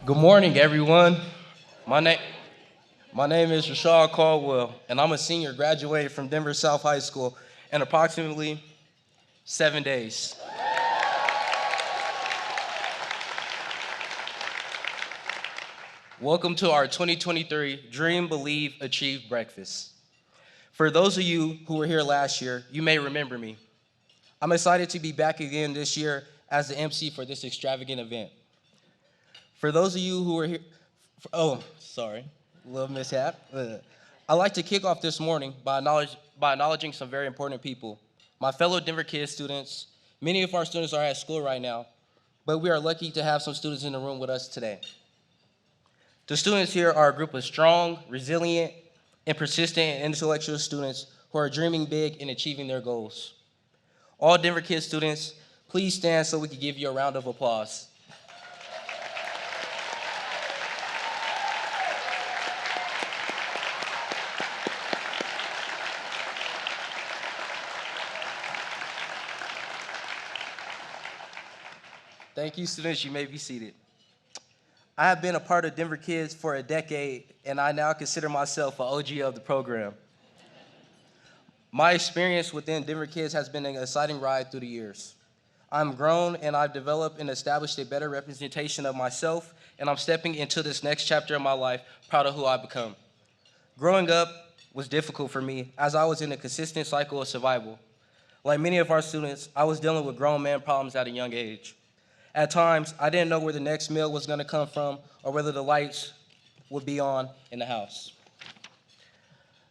Good morning, everyone. My name, my name is Rashad Caldwell, and I'm a senior graduated from Denver South High School in approximately 7 days. Welcome to our 2023 Dream, Believe, Achieve breakfast. For those of you who were here last year, you may remember me. I'm excited to be back again this year as the MC for this extravagant event. For those of you who were here, sorry, a little mishap. I'd like to kick off this morning by acknowledging some very important people. My fellow Denver Kids students, many of our students are at school right now, but we are lucky to have some students in the room with us today. The students here are a group of strong, resilient, and persistent and intellectual students who are dreaming big and achieving their goals. All Denver Kids students, please stand so we can give you a round of applause. Thank you, students. You may be seated. I have been a part of Denver Kids for a decade, and I now consider myself an OG of the program. My experience within Denver Kids has been an exciting ride through the years. I'm grown, and I've developed and established a better representation of myself, and I'm stepping into this next chapter of my life proud of who I've become. Growing up was difficult for me as I was in a consistent cycle of survival. Like many of our students, I was dealing with grown man problems at a young age. At times, I didn't know where the next meal was going to come from or whether the lights would be on in the house.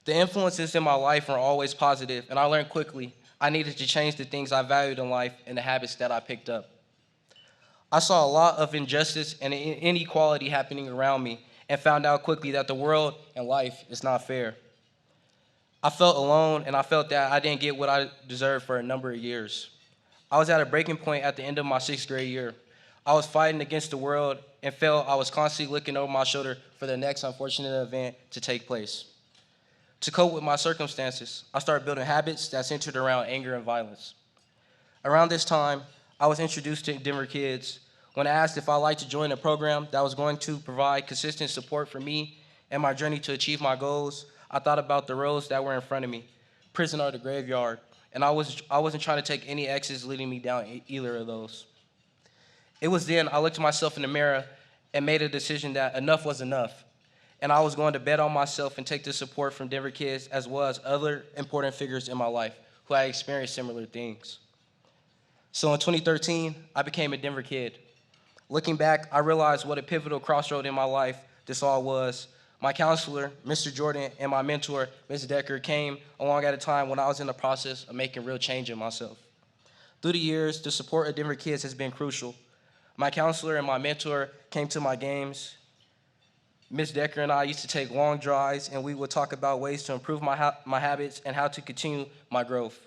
The influences in my life are always positive, and I learned quickly I needed to change the things I valued in life and the habits that I picked up. I saw a lot of injustice and inequality happening around me and found out quickly that the world and life is not fair. I felt alone, and I felt that I didn't get what I deserved for a number of years. I was at a breaking point at the end of my sixth grade year. I was fighting against the world and felt I was constantly looking over my shoulder for the next unfortunate event to take place. To cope with my circumstances, I started building habits that centered around anger and violence. Around this time, I was introduced to Denver Kids when asked if I'd like to join a program that was going to provide consistent support for me and my journey to achieve my goals. I thought about the roads that were in front of me, prison or the graveyard, and I wasn't trying to take any exits leading me down either of those. It was then I looked at myself in the mirror and made a decision that enough was enough, and I was going to bet on myself and take the support from Denver Kids as well as other important figures in my life who had experienced similar things. So in 2013, I became a Denver Kid. Looking back, I realized what a pivotal crossroad in my life this all was. My counselor, Mr. Jordan, and my mentor, Ms. Decker, came along at a time when I was in the process of making real change in myself. Through the years, the support of Denver Kids has been crucial. My counselor and my mentor came to my games. Ms. Decker and I used to take long drives, and we would talk about ways to improve my habits and how to continue my growth.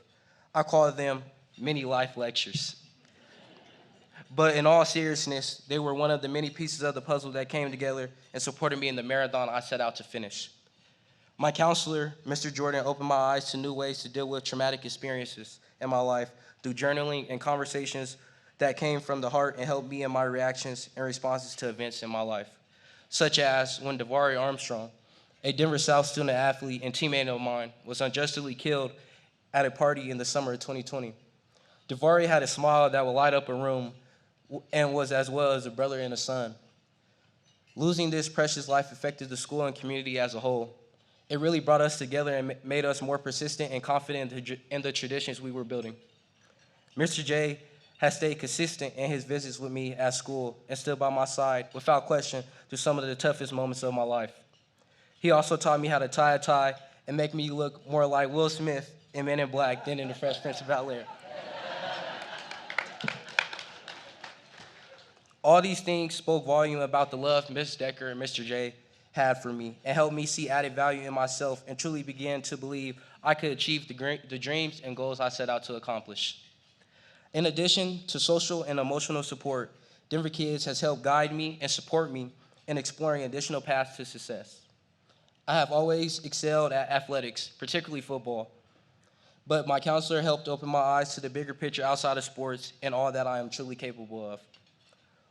I call them mini life lectures. But in all seriousness, they were one of the many pieces of the puzzle that came together and supported me in the marathon I set out to finish. My counselor, Mr. Jordan, opened my eyes to new ways to deal with traumatic experiences in my life through journaling and conversations that came from the heart and helped me in my reactions and responses to events in my life, such as when Davari Armstrong, a Denver South student athlete and teammate of mine, was unjustly killed at a party in the summer of 2020. Davari had a smile that would light up a room and was as well as a brother and a son. Losing this precious life affected the school and community as a whole. It really brought us together and made us more persistent and confident in the traditions we were building. Mr. J has stayed consistent in his visits with me at school and stood by my side without question through some of the toughest moments of my life. He also taught me how to tie a tie and make me look more like Will Smith in Men in Black than in The Fresh Prince of Bel-Air. All these things spoke volume about the love Ms. Decker and Mr. J had for me and helped me see added value in myself and truly begin to believe I could achieve the dreams and goals I set out to accomplish. In addition to social and emotional support, Denver Kids has helped guide me and support me in exploring additional paths to success. I have always excelled at athletics, particularly football, but my counselor helped open my eyes to the bigger picture outside of sports and all that I am truly capable of.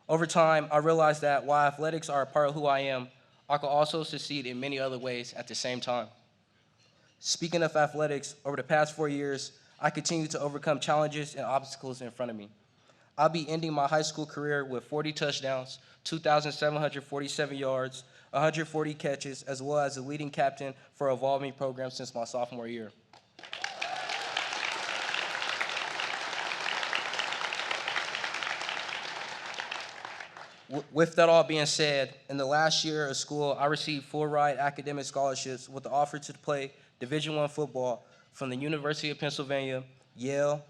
Over time, I realized that while athletics are a part of who I am, I could also succeed in many other ways at the same time. Speaking of athletics, over the past 4 years, I continue to overcome challenges and obstacles in front of me. I'll be ending my high school career with 40 touchdowns, 2,747 yards, 140 catches, as well as the leading captain for evolving program since my sophomore year. With that all being said, in the last year of school, I received full-ride academic scholarships with the offer to play Division I football from the University of Pennsylvania, Yale,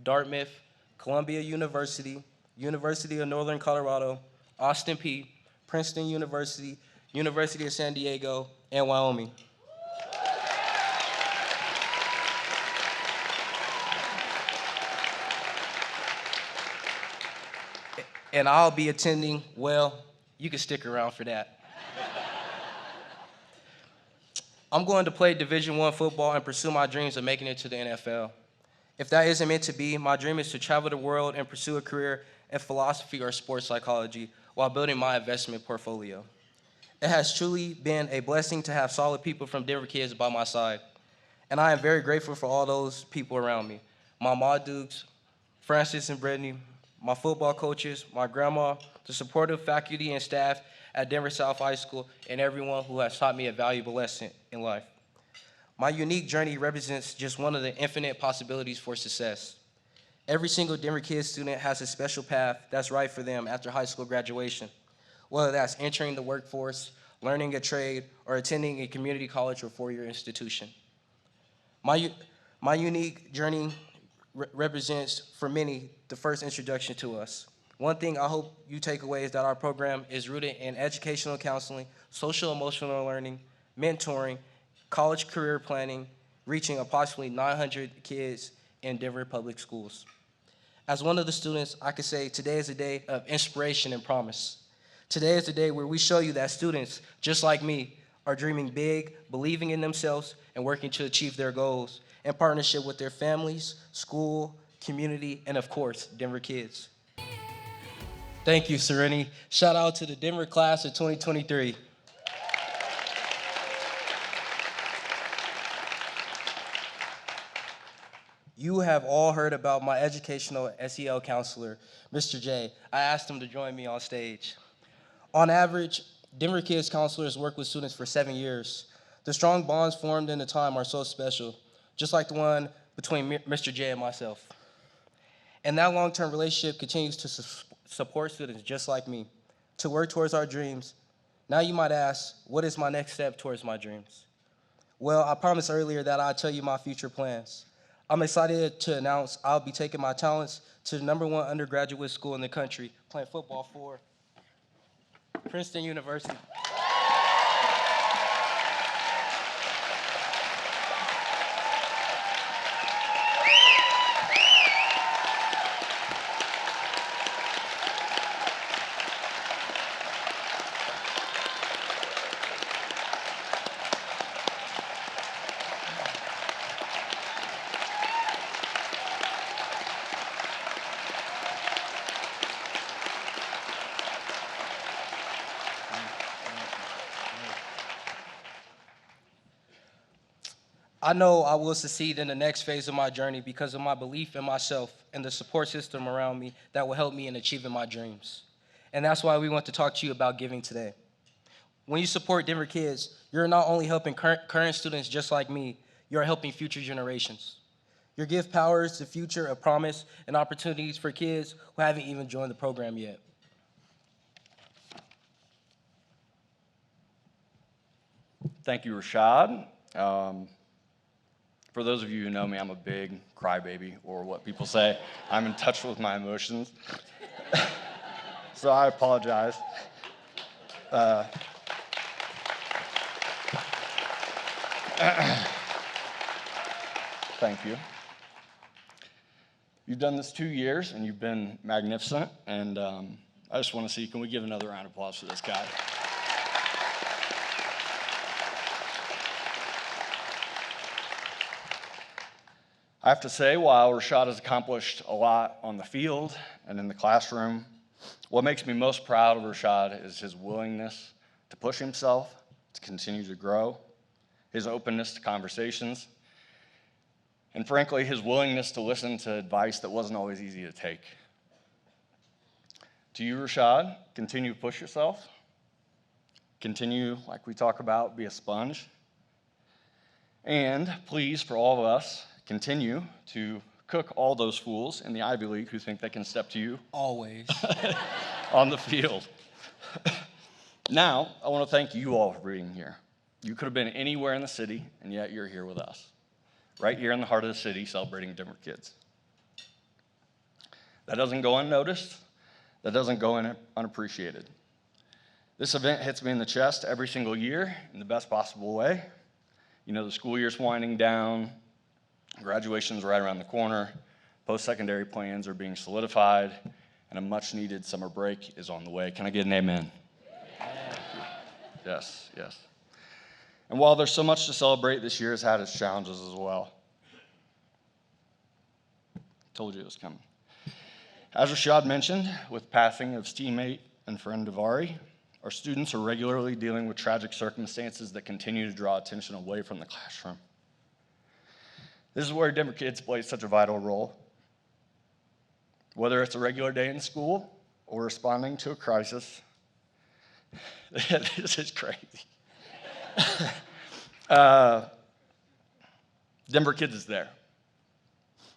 Dartmouth, Columbia University, University of Northern Colorado, Austin Peay, Princeton University, University of San Diego, and Wyoming. And I'll be attending, well, you can stick around for that. I'm going to play Division I football and pursue my dreams of making it to the NFL. If that isn't meant to be, my dream is to travel the world and pursue a career in philosophy or sports psychology while building my investment portfolio. It has truly been a blessing to have solid people from Denver Kids by my side, and I am very grateful for all those people around me. My Ma Dukes, Francis and Brittany, my football coaches, my grandma, the supportive faculty and staff at Denver South High School, and everyone who has taught me a valuable lesson in life. My unique journey represents just one of the infinite possibilities for success. Every single Denver Kids student has a special path that's right for them after high school graduation, whether that's entering the workforce, learning a trade, or attending a community college or four-year institution. My unique journey represents, for many, the first introduction to us. One thing I hope you take away is that our program is rooted in educational counseling, social emotional learning, mentoring, college career planning, reaching approximately 900 kids in Denver public schools. As one of the students, I can say today is a day of inspiration and promise. Today is the day where we show you that students, just like me, are dreaming big, believing in themselves, and working to achieve their goals in partnership with their families, school, community, and of course, Denver Kids. Thank you, Serenity. Shout out to the Denver class of 2023. You have all heard about my educational SEL counselor, Mr. J. I asked him to join me on stage. On average, Denver Kids counselors work with students for 7 years. The strong bonds formed in the time are so special, just like the one between Mr. J and myself. And that long-term relationship continues to support students just like me, to work towards our dreams. Now you might ask, what is my next step towards my dreams? Well, I promised earlier that I'd tell you my future plans. I'm excited to announce I'll be taking my talents to the #1 undergraduate school in the country, playing football for Princeton University. I know I will succeed in the next phase of my journey because of my belief in myself and the support system around me that will help me in achieving my dreams. And that's why we want to talk to you about giving today. When you support Denver Kids, you're not only helping current students just like me, you're helping future generations. Your gift powers the future of promise and opportunities for kids who haven't even joined the program yet. Thank you, Rashad. For those of you who know me, I'm a big crybaby, or what people say, I'm in touch with my emotions. So I apologize. Thank you. You've done this 2 years, and you've been magnificent, and I just want to see, can we give another round of applause for this guy? I have to say, while Rashad has accomplished a lot on the field and in the classroom, What makes me most proud of Rashad is his willingness to push himself, to continue to grow, his openness to conversations, and frankly, his willingness to listen to advice that wasn't always easy to take. To you, Rashad, continue to push yourself. Continue, like we talk about, be a sponge. And please, for all of us, continue to cook all those fools in the Ivy League who think they can step to you Always. on the field. Now, I want to thank you all for being here. You could have been anywhere in the city, and yet you're here with us, right here in the heart of the city, celebrating Denver kids. That doesn't go unnoticed. That doesn't go unappreciated. This event hits me in the chest every single year in the best possible way. You know, the school year's winding down, graduation's right around the corner, post-secondary plans are being solidified, and a much-needed summer break is on the way. Can I get an amen? Yes, yes. And while there's so much to celebrate, this year has had its challenges as well. Told you it was coming. As Rashad mentioned, with passing of his teammate and friend Davari, our students are regularly dealing with tragic circumstances that continue to draw attention away from the classroom. This is where Denver Kids play such a vital role. Whether it's a regular day in school or responding to a crisis, this is crazy. Denver Kids is there,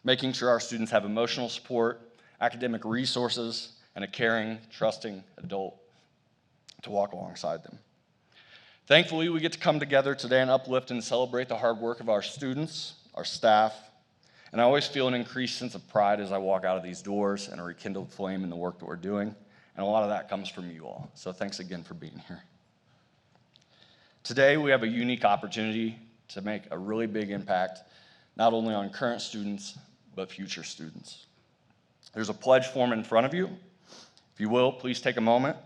making sure our students have emotional support, academic resources, and a caring, trusting adult to walk alongside them. Thankfully, we get to come together today and uplift and celebrate the hard work of our students, our staff, and I always feel an increased sense of pride as I walk out of these doors and a rekindled flame in the work that we're doing, and a lot of that comes from you all. So thanks again for being here. Today, we have a unique opportunity to make a really big impact, not only on current students, but future students. There's a pledge form in front of you. If you will, please take a moment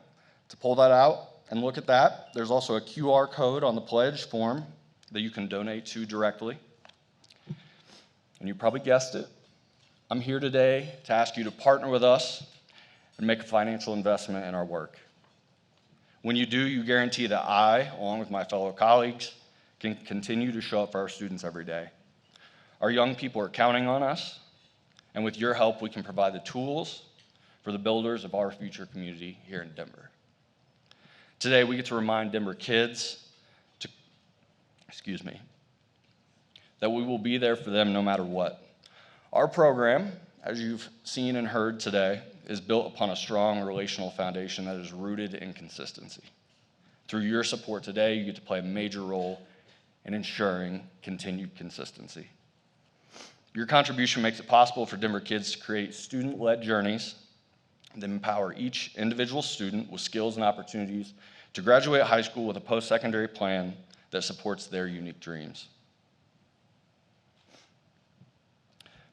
to pull that out and look at that. There's also a QR code on the pledge form that you can donate to directly. And you probably guessed it. I'm here today to ask you to partner with us and make a financial investment in our work. When you do, you guarantee that I, along with my fellow colleagues, can continue to show up for our students every day. Our young people are counting on us, and with your help, we can provide the tools for the builders of our future community here in Denver. Today, we get to remind Denver kids that we will be there for them no matter what. Our program, as you've seen and heard today, is built upon a strong relational foundation that is rooted in consistency. Through your support today, you get to play a major role in ensuring continued consistency. Your contribution makes it possible for Denver Kids to create student-led journeys that empower each individual student with skills and opportunities to graduate high school with a post-secondary plan that supports their unique dreams.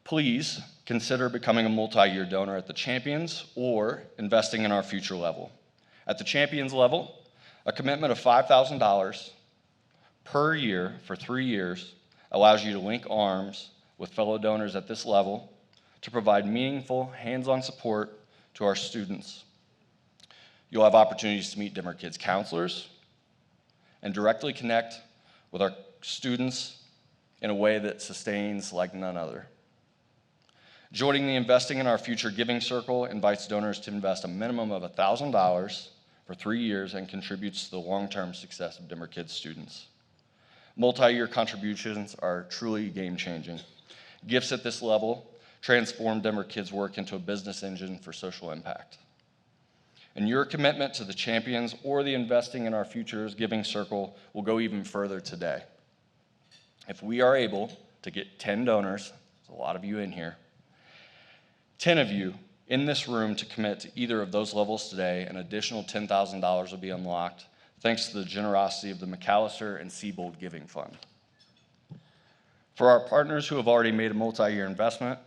Please consider becoming a multi-year donor at the Champions or investing in our future level. At the Champions level, a commitment of $5,000 per year for 3 years allows you to link arms with fellow donors at this level to provide meaningful, hands-on support to our students. You'll have opportunities to meet Denver Kids counselors and directly connect with our students in a way that sustains like none other. Joining the Investing in Our Future Giving Circle invites donors to invest a minimum of $1,000 for 3 years and contributes to the long-term success of Denver Kids students. Multi-year contributions are truly game-changing. Gifts at this level transform Denver Kids' work into a business engine for social impact. And your commitment to the Champions or the Investing in Our Futures Giving Circle will go even further today. If we are able to get 10 donors, there's a lot of you in here, 10 of you in this room to commit to either of those levels today, an additional $10,000 will be unlocked thanks to the generosity of the McAllister and Siebold Giving Fund. For our partners who have already made a multi-year investment,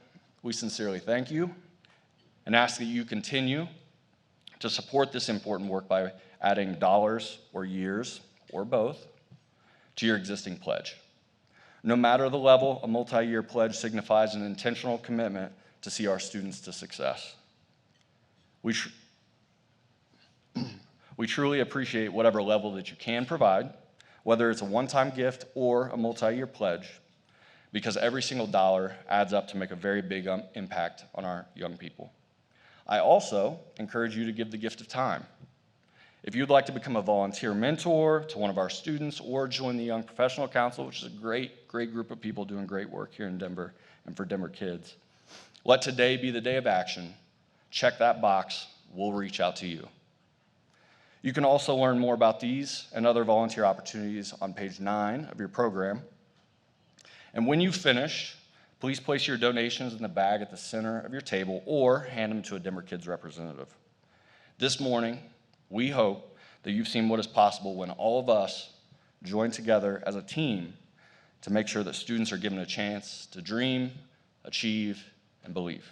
we sincerely thank you and ask that you continue to support this important work by adding dollars or years or both to your existing pledge. No matter the level, a multi-year pledge signifies an intentional commitment to see our students to success. We truly appreciate whatever level that you can provide, whether it's a one-time gift or a multi-year pledge, because every single dollar adds up to make a very big impact on our young people. I also encourage you to give the gift of time. If you'd like to become a volunteer mentor to one of our students or join the Young Professional Council, which is a great group of people doing great work here in Denver and for Denver kids, let today be the day of action. Check that box. We'll reach out to you. You can also learn more about these and other volunteer opportunities on page 9 of your program. And when you finish, please place your donations in the bag at the center of your table or hand them to a Denver Kids representative. This morning, we hope that you've seen what is possible when all of us join together as a team to make sure that students are given a chance to dream, achieve, and believe.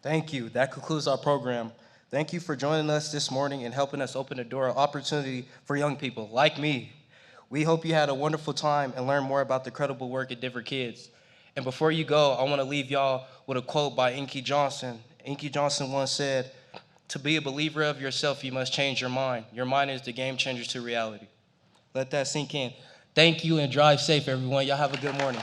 Thank you. That concludes our program. Thank you for joining us this morning and helping us open the door of opportunity for young people like me. We hope you had a wonderful time and learned more about the incredible work at Denver Kids. And before you go, I want to leave y'all with a quote by Inky Johnson. Inky Johnson once said, "To be a believer of yourself, you must change your mind. Your mind is the game changer to reality." Let that sink in. Thank you and drive safe, everyone. Y'all have a good morning.